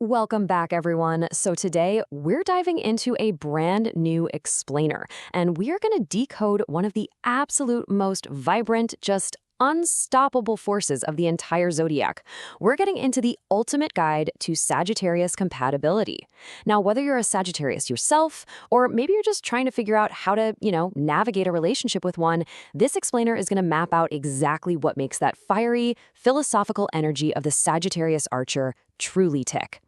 Welcome back, everyone. So today we're diving into a brand new explainer, and we are going to decode one of the absolute most vibrant, just unstoppable forces of the entire zodiac. We're getting into the ultimate guide to Sagittarius compatibility. Now, whether you're a Sagittarius yourself, or maybe you're just trying to figure out how to, navigate a relationship with one, this explainer is going to map out exactly what makes that fiery, philosophical energy of the Sagittarius archer truly tick.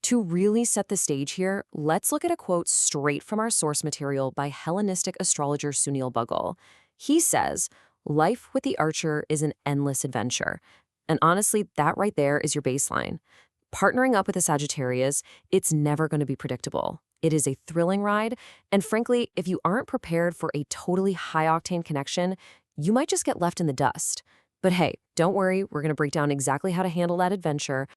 To really set the stage here, let's look at a quote straight from our source material by Hellenistic astrologer Sunil Bagal. He says, "Life with the archer is an endless adventure." And honestly, that right there is your baseline. Partnering up with a Sagittarius, it's never going to be predictable. It is a thrilling ride, and frankly, if you aren't prepared for a totally high-octane connection, you might just get left in the dust. But hey, don't worry, we're going to break down exactly how to handle that adventure.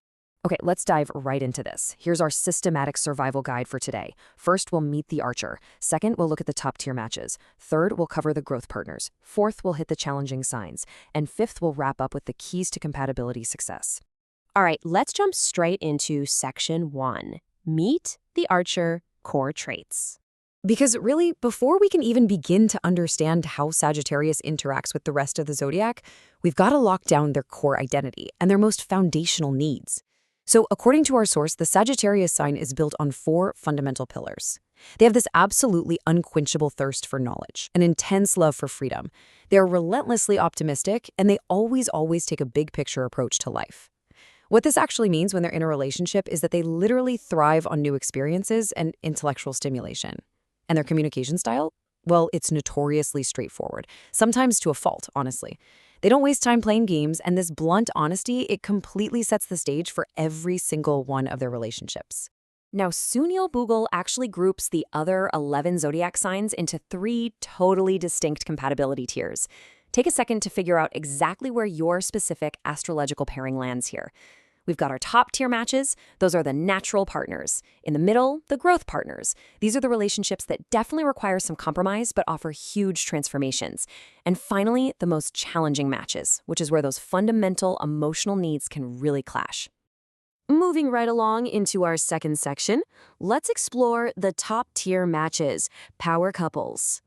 Okay, let's dive right into this. Here's our systematic survival guide for today. First, we'll meet the archer. Second, we'll look at the top-tier matches. Third, we'll cover the growth partners. Fourth, we'll hit the challenging signs. And fifth, we'll wrap up with the keys to compatibility success. All right, let's jump straight into section 1. Meet the archer core traits. Because really, before we can even begin to understand how Sagittarius interacts with the rest of the zodiac, we've got to lock down their core identity and their most foundational needs. So according to our source, the Sagittarius sign is built on 4 fundamental pillars. They have this absolutely unquenchable thirst for knowledge, an intense love for freedom. They're relentlessly optimistic, and they always take a big picture approach to life. What this actually means when they're in a relationship is that they literally thrive on new experiences and intellectual stimulation. And their communication style? Well, it's notoriously straightforward, sometimes to a fault, honestly. They don't waste time playing games, and this blunt honesty, it completely sets the stage for every single one of their relationships. Now, Sunil Bagal actually groups the other 11 zodiac signs into 3 totally distinct compatibility tiers. Take a second to figure out exactly where your specific astrological pairing lands here. We've got our top tier matches. Those are the natural partners. In the middle, the growth partners. These are the relationships that definitely require some compromise but offer huge transformations. And finally, the most challenging matches, which is where those fundamental emotional needs can really clash. Moving right along into our second section, let's explore the top tier matches, power couples.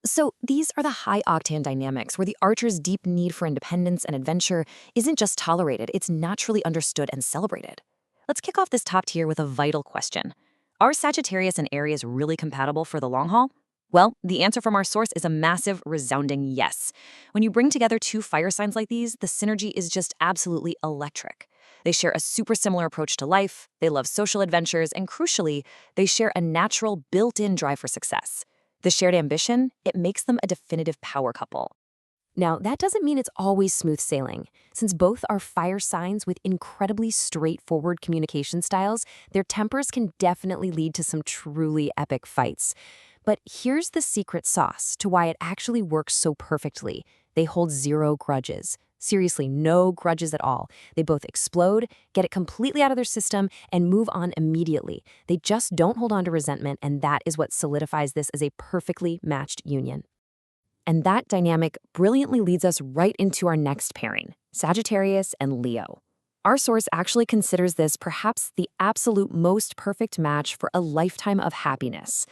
So these are the high-octane dynamics where the archer's deep need for independence and adventure isn't just tolerated, it's naturally understood and celebrated. Let's kick off this top tier with a vital question. Are Sagittarius and Aries really compatible for the long haul? Well, the answer from our source is a massive, resounding yes. When you bring together 2 fire signs like these, the synergy is just absolutely electric. They share a super similar approach to life, they love social adventures, and crucially, they share a natural, built-in drive for success. The shared ambition, it makes them a definitive power couple. Now, that doesn't mean it's always smooth sailing. Since both are fire signs with incredibly straightforward communication styles, their tempers can definitely lead to some truly epic fights. But here's the secret sauce to why it actually works so perfectly. They hold 0 grudges. Seriously, no grudges at all. They both explode, get it completely out of their system, and move on immediately. They just don't hold on to resentment, and that is what solidifies this as a perfectly matched union. And that dynamic brilliantly leads us right into our next pairing, Sagittarius and Leo. Our source actually considers this perhaps the absolute most perfect match for a lifetime of happiness.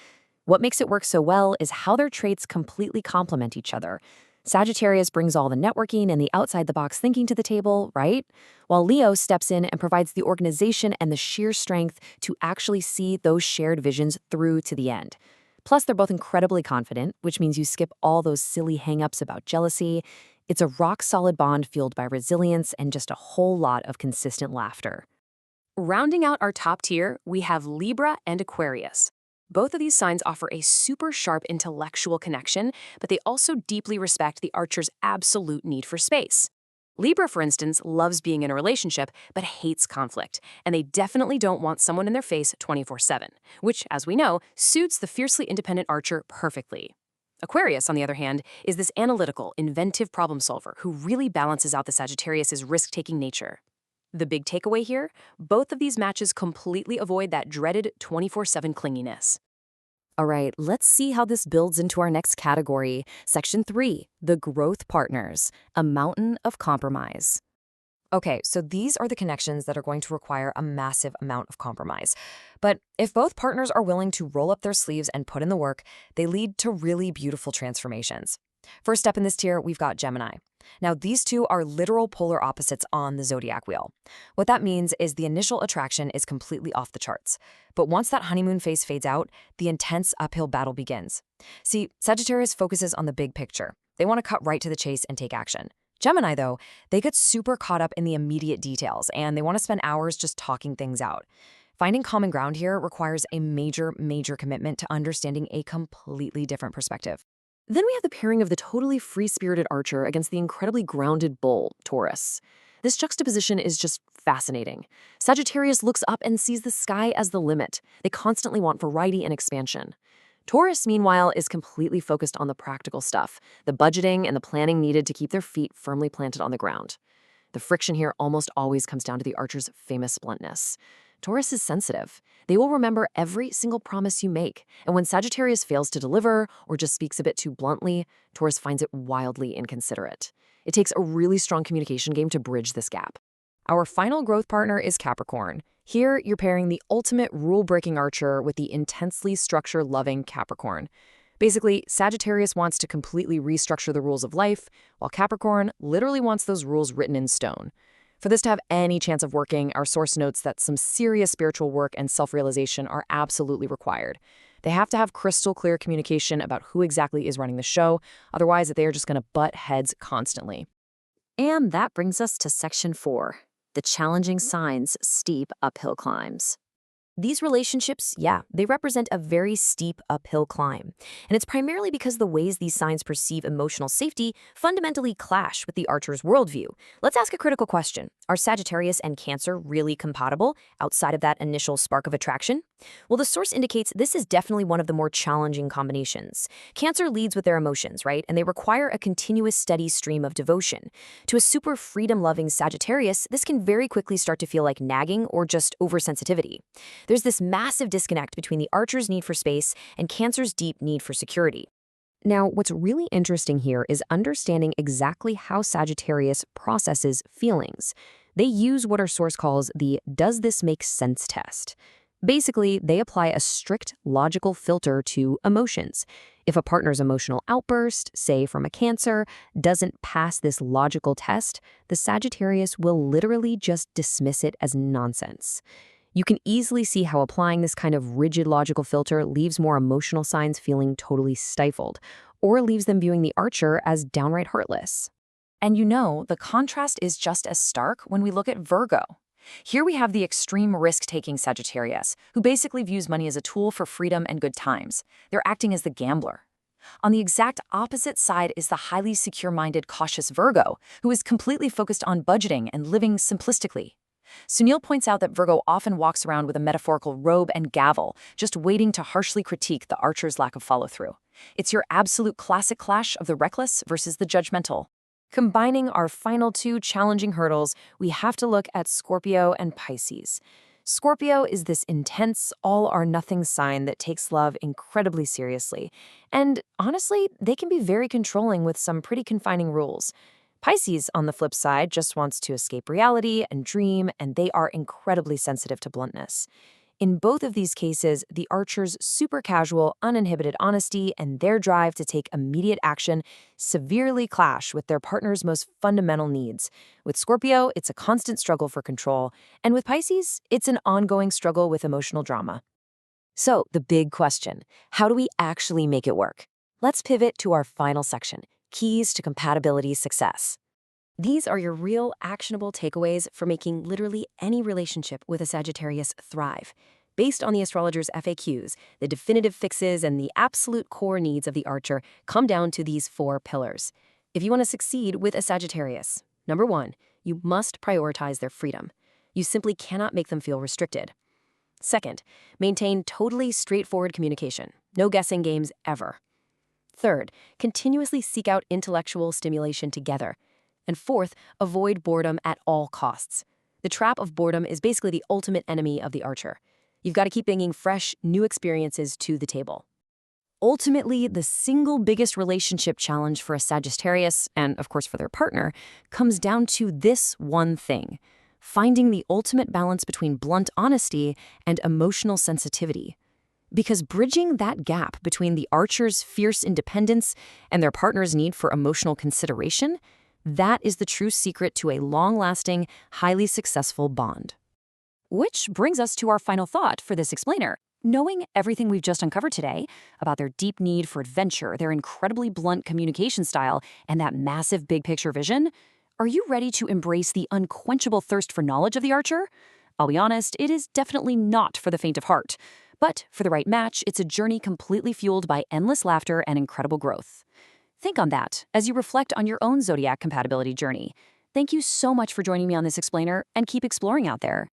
What makes it work so well is how their traits completely complement each other. Sagittarius brings all the networking and the outside-the-box thinking to the table, right? While Leo steps in and provides the organization and the sheer strength to actually see those shared visions through to the end. Plus, they're both incredibly confident, which means you skip all those silly hang-ups about jealousy. It's a rock-solid bond fueled by resilience and just a whole lot of consistent laughter. Rounding out our top tier, we have Libra and Aquarius. Both of these signs offer a super sharp intellectual connection, but they also deeply respect the archer's absolute need for space. Libra, for instance, loves being in a relationship, but hates conflict, and they definitely don't want someone in their face 24/7, which, as we know, suits the fiercely independent archer perfectly. Aquarius, on the other hand, is this analytical, inventive problem solver who really balances out the Sagittarius's risk-taking nature. The big takeaway here, both of these matches completely avoid that dreaded 24/7 clinginess. All right, let's see how this builds into our next category, Section 3, the growth partners, a mountain of compromise. Okay, so these are the connections that are going to require a massive amount of compromise. But if both partners are willing to roll up their sleeves and put in the work, they lead to really beautiful transformations. First up in this tier, we've got Gemini. Now, these two are literal polar opposites on the zodiac wheel. What that means is the initial attraction is completely off the charts. But once that honeymoon phase fades out, the intense uphill battle begins. See, Sagittarius focuses on the big picture. They want to cut right to the chase and take action. Gemini, though, they get super caught up in the immediate details, and they want to spend hours just talking things out. Finding common ground here requires a major commitment to understanding a completely different perspective. Then we have the pairing of the totally free-spirited Archer against the incredibly grounded bull, Taurus. This juxtaposition is just fascinating. Sagittarius looks up and sees the sky as the limit. They constantly want variety and expansion. Taurus, meanwhile, is completely focused on the practical stuff, the budgeting and the planning needed to keep their feet firmly planted on the ground. The friction here almost always comes down to the Archer's famous bluntness. Taurus is sensitive. They will remember every single promise you make, and when Sagittarius fails to deliver or just speaks a bit too bluntly, Taurus finds it wildly inconsiderate. It takes a really strong communication game to bridge this gap. Our final growth partner is Capricorn. Here, you're pairing the ultimate rule-breaking Archer with the intensely structure-loving Capricorn. Basically, Sagittarius wants to completely restructure the rules of life, while Capricorn literally wants those rules written in stone. For this to have any chance of working, our source notes that some serious spiritual work and self-realization are absolutely required. They have to have crystal clear communication about who exactly is running the show, otherwise they are just going to butt heads constantly. And that brings us to Section 4, the challenging signs' steep uphill climbs. These relationships, yeah, they represent a very steep uphill climb. And it's primarily because the ways these signs perceive emotional safety fundamentally clash with the Archer's worldview. Let's ask a critical question. Are Sagittarius and Cancer really compatible outside of that initial spark of attraction? Well, the source indicates this is definitely one of the more challenging combinations. Cancer leads with their emotions, right? And they require a continuous, steady stream of devotion. To a super freedom-loving Sagittarius, this can very quickly start to feel like nagging or just oversensitivity. There's this massive disconnect between the Archer's need for space and Cancer's deep need for security. Now, what's really interesting here is understanding exactly how Sagittarius processes feelings. They use what our source calls the "does this make sense" test. Basically, they apply a strict logical filter to emotions. If a partner's emotional outburst, say from a Cancer, doesn't pass this logical test, the Sagittarius will literally just dismiss it as nonsense. You can easily see how applying this kind of rigid logical filter leaves more emotional signs feeling totally stifled, or leaves them viewing the Archer as downright heartless. And the contrast is just as stark when we look at Virgo. Here we have the extreme risk-taking Sagittarius, who basically views money as a tool for freedom and good times. They're acting as the gambler. On the exact opposite side is the highly secure-minded, cautious Virgo, who is completely focused on budgeting and living simplistically. Sunil points out that Virgo often walks around with a metaphorical robe and gavel, just waiting to harshly critique the Archer's lack of follow-through. It's your absolute classic clash of the reckless versus the judgmental. Combining our final two challenging hurdles, we have to look at Scorpio and Pisces. Scorpio is this intense, all-or-nothing sign that takes love incredibly seriously. And honestly, they can be very controlling with some pretty confining rules. Pisces, on the flip side, just wants to escape reality and dream, and they are incredibly sensitive to bluntness. In both of these cases, the Archer's super casual, uninhibited honesty and their drive to take immediate action severely clash with their partner's most fundamental needs. With Scorpio, it's a constant struggle for control, and with Pisces, it's an ongoing struggle with emotional drama. So, the big question, how do we actually make it work? Let's pivot to our final section, keys to compatibility success. These are your real, actionable takeaways for making literally any relationship with a Sagittarius thrive. Based on the astrologer's FAQs, the definitive fixes and the absolute core needs of the Archer come down to these 4 pillars. If you want to succeed with a Sagittarius, number 1, you must prioritize their freedom. You simply cannot make them feel restricted. Second, maintain totally straightforward communication. No guessing games ever. Third, continuously seek out intellectual stimulation together. And fourth, avoid boredom at all costs. The trap of boredom is basically the ultimate enemy of the Archer. You've got to keep bringing fresh, new experiences to the table. Ultimately, the single biggest relationship challenge for a Sagittarius, and of course for their partner, comes down to this one thing: finding the ultimate balance between blunt honesty and emotional sensitivity. Because bridging that gap between the archer's fierce independence and their partner's need for emotional consideration, that is the true secret to a long-lasting, highly successful bond. Which brings us to our final thought for this explainer. Knowing everything we've just uncovered today about their deep need for adventure, their incredibly blunt communication style, and that massive big picture vision, are you ready to embrace the unquenchable thirst for knowledge of the archer? I'll be honest, it is definitely not for the faint of heart. But for the right match, it's a journey completely fueled by endless laughter and incredible growth. Think on that as you reflect on your own zodiac compatibility journey. Thank you so much for joining me on this explainer, and keep exploring out there.